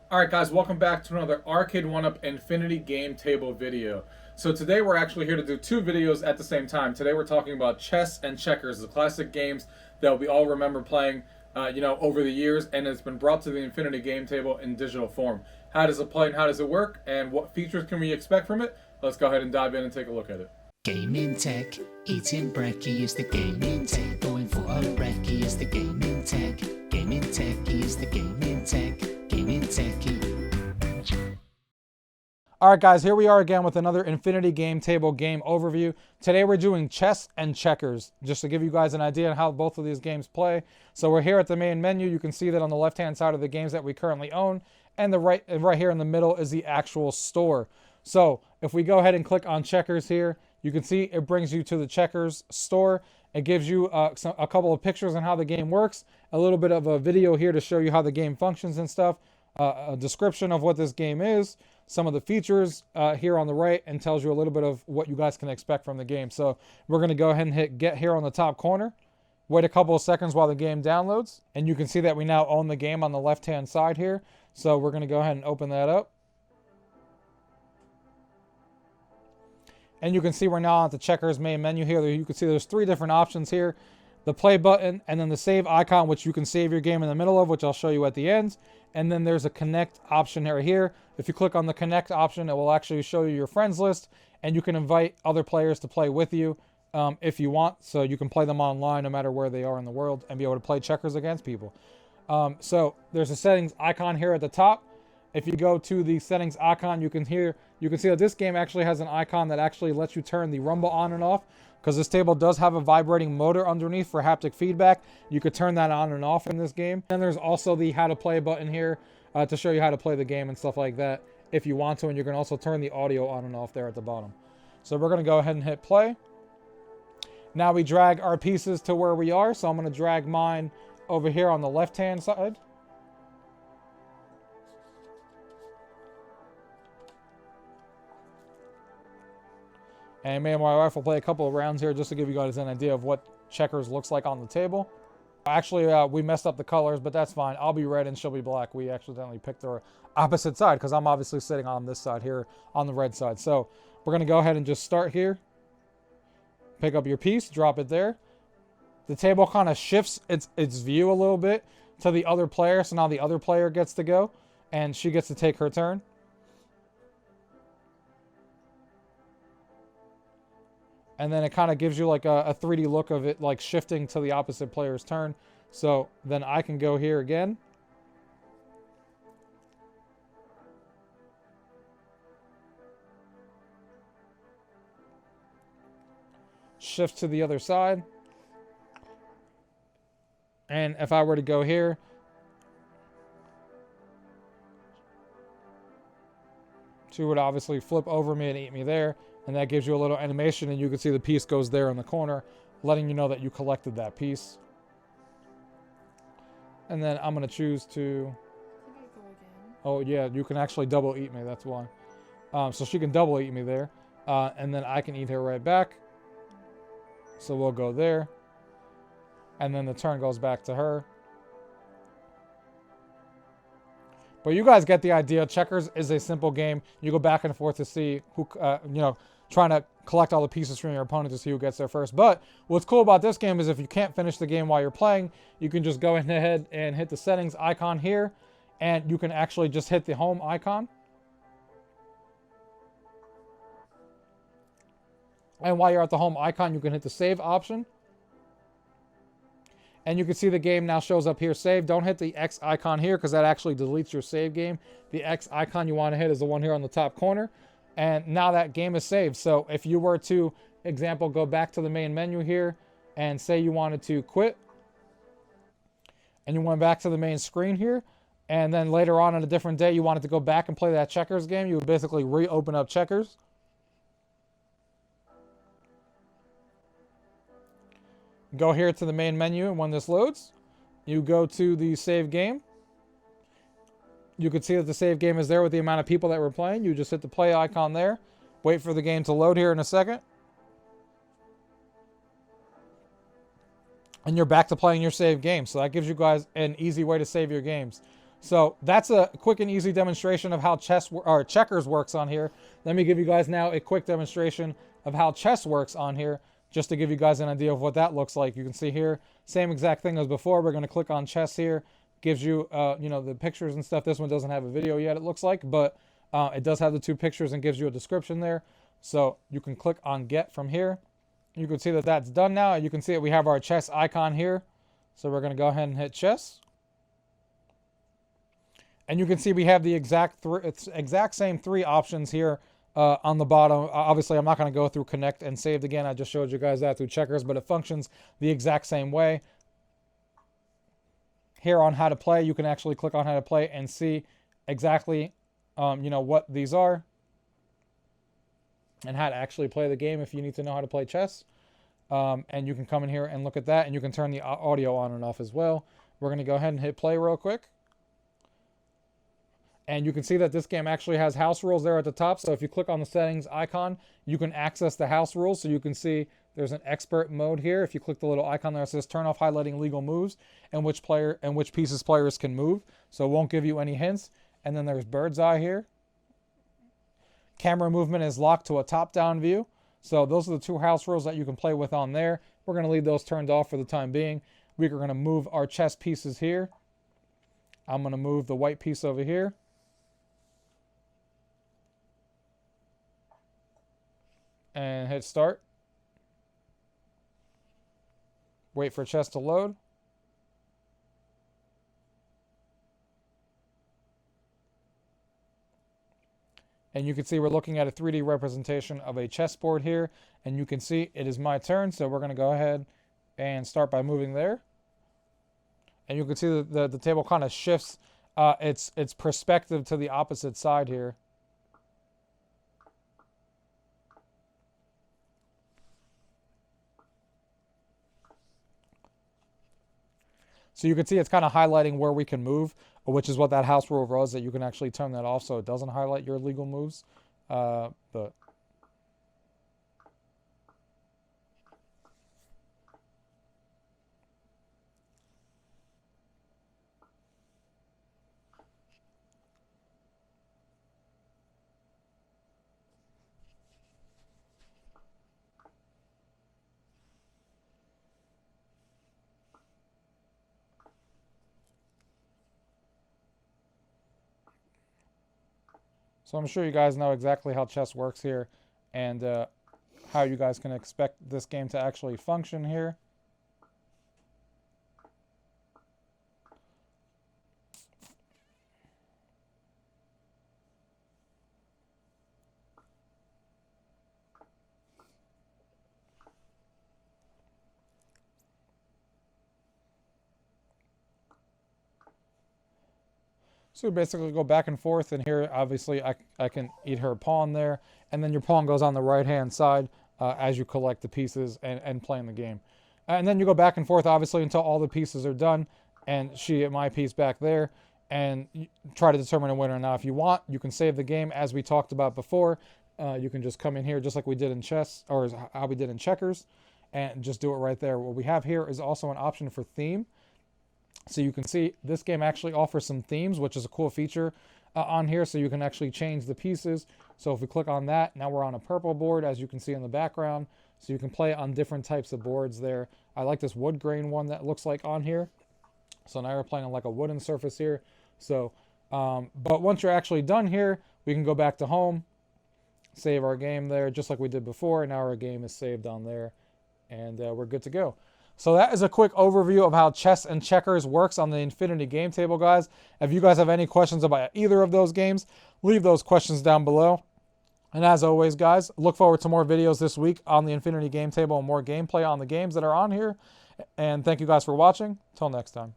Alright guys, welcome back to another Arcade1Up Infinity Game Table video. So today we're actually here to do two videos at the same time. Today we're talking about chess and checkers, the classic games that we all remember playing over the years, and it's been brought to the Infinity Game Table in digital form. How does it play and how does it work, and what features can we expect from it? Let's go ahead and dive in and take a look at it. Gaming tech, eating brekkie is the gaming tech. Going for a brekkie is the gaming tech. Gaming tech is the gaming tech. Gaming techie. Alright guys, here we are again with another Infinity Game Table game overview. Today we're doing chess and checkers, just to give you guys an idea on how both of these games play. So we're here at the main menu. You can see that on the left hand side of the games that we currently own, and the right here in the middle is the actual store. So if we go ahead and click on checkers here, you can see it brings you to the checkers store. It gives you a couple of pictures on how the game works, a little bit of a video here to show you how the game functions and stuff, a description of what this game is, some of the features here on the right, and tells you a little bit of what you guys can expect from the game. So we're going to go ahead and hit get here on the top corner. Wait a couple of seconds while the game downloads, and you can see that we now own the game on the left hand side here. So we're going to go ahead and open that up. And you can see we're now at the checkers main menu here. You can see there's three different options here. The play button, and then the save icon, which you can save your game in the middle of, which I'll show you at the end. And then there's a connect option right here. If you click on the connect option, it will actually show you your friends list, and you can invite other players to play with you if you want. So you can play them online no matter where they are in the world and be able to play checkers against people. So there's a settings icon here at the top. If you go to the settings icon, you can see that this game actually has an icon that actually lets you turn the rumble on and off, because this table does have a vibrating motor underneath for haptic feedback. You could turn that on and off in this game. And there's also the how to play button here to show you how to play the game and stuff like that if you want to. And you can also turn the audio on and off there at the bottom. So we're going to go ahead and hit play. Now we drag our pieces to where we are. So I'm going to drag mine over here on the left-hand side. And me and my wife will play a couple of rounds here just to give you guys an idea of what checkers looks like on the table. Actually, we messed up the colors, but that's fine. I'll be red and she'll be black. We accidentally picked the opposite side because I'm obviously sitting on this side here on the red side. So we're going to go ahead and just start here. Pick up your piece, drop it there. The table kind of shifts its view a little bit to the other player. So now the other player gets to go and she gets to take her turn. And then it kind of gives you like a 3D look of it like shifting to the opposite player's turn. So then I can go here again. Shift to the other side. And if I were to go here, she would obviously flip over me and eat me there. And that gives you a little animation, and you can see the piece goes there in the corner, letting you know that you collected that piece. And then I'm going to choose to... Oh, yeah, you can actually double eat me, that's why. So she can double eat me there. And then I can eat her right back. So we'll go there. And then the turn goes back to her. But you guys get the idea. Checkers is a simple game. You go back and forth to see who, trying to collect all the pieces from your opponent to see who gets there first. But what's cool about this game is if you can't finish the game while you're playing, you can just go ahead and hit the settings icon here, and you can actually just hit the home icon. And while you're at the home icon, you can hit the save option. And you can see the game now shows up here, save. Don't hit the X icon here because that actually deletes your save game. The X icon you want to hit is the one here on the top corner. And now that game is saved. So if you were to, example, go back to the main menu here and say you wanted to quit, and you went back to the main screen here, and then later on a different day you wanted to go back and play that checkers game, you would basically reopen up checkers. Go here to the main menu, and when this loads, you go to the save game. You can see that the save game is there with the amount of people that we're playing. You just hit the play icon there. Wait for the game to load here in a second. and you're back to playing your save game. So that gives you guys an easy way to save your games. So that's a quick and easy demonstration of how checkers works on here. Let me give you guys now a quick demonstration of how chess works on here, just to give you guys an idea of what that looks like. You can see here, same exact thing as before. We're going to click on chess here. Gives you, you know, the pictures and stuff. This one doesn't have a video yet, it looks like, but it does have the 2 pictures and gives you a description there. So you can click on get from here. You can see that that's done now. You can see that we have our chess icon here. So we're going to go ahead and hit chess. And you can see we have the exact same 3 options here on the bottom. Obviously, I'm not going to go through connect and saved again. I just showed you guys that through checkers, but it functions the exact same way. Here on how to play, you can actually click on how to play and see exactly, you know, what these are and how to actually play the game if you need to know how to play chess. And you can come in here and look at that, and you can turn the audio on and off as well. We're going to go ahead and hit play real quick. And you can see that this game actually has house rules there at the top. So if you click on the settings icon, you can access the house rules. So you can see there's an expert mode here. If you click the little icon there, it says turn off highlighting legal moves and which pieces players can move. So it won't give you any hints. And then there's bird's eye here. Camera movement is locked to a top-down view. So those are the 2 house rules that you can play with on there. We're going to leave those turned off for the time being. We're going to move our chess pieces here. I'm going to move the white piece over here. And hit start. Wait for chess to load. And you can see we're looking at a 3D representation of a chessboard here. And you can see it is my turn. So we're going to go ahead and start by moving there. And you can see that the table kind of shifts its perspective to the opposite side here. So you can see it's kind of highlighting where we can move, which is what that house rule was, that you can actually turn that off so it doesn't highlight your illegal moves. But so I'm sure you guys know exactly how chess works here and how you guys can expect this game to actually function here. So basically go back and forth, and here obviously I can eat her pawn there, and then your pawn goes on the right hand side as you collect the pieces and playing the game. And then you go back and forth obviously until all the pieces are done, and she at my piece back there, and try to determine a winner. Now if you want, you can save the game as we talked about before. You can just come in here just like we did in chess, or how we did in checkers, and just do it right there. What we have here is also an option for theme. So you can see this game actually offers some themes, which is a cool feature on here. So you can actually change the pieces. So if we click on that, now we're on a purple board, as you can see in the background. So you can play on different types of boards there. I like this wood grain one that looks like on here. So now we're playing on like a wooden surface here. So, but once you're actually done here, we can go back to home, save our game there, just like we did before. And now our game is saved on there, and we're good to go. So that is a quick overview of how chess and checkers works on the Infinity game table, guys. If you guys have any questions about either of those games, leave those questions down below. And as always, guys, look forward to more videos this week on the Infinity game table and more gameplay on the games that are on here. And thank you guys for watching. Till next time.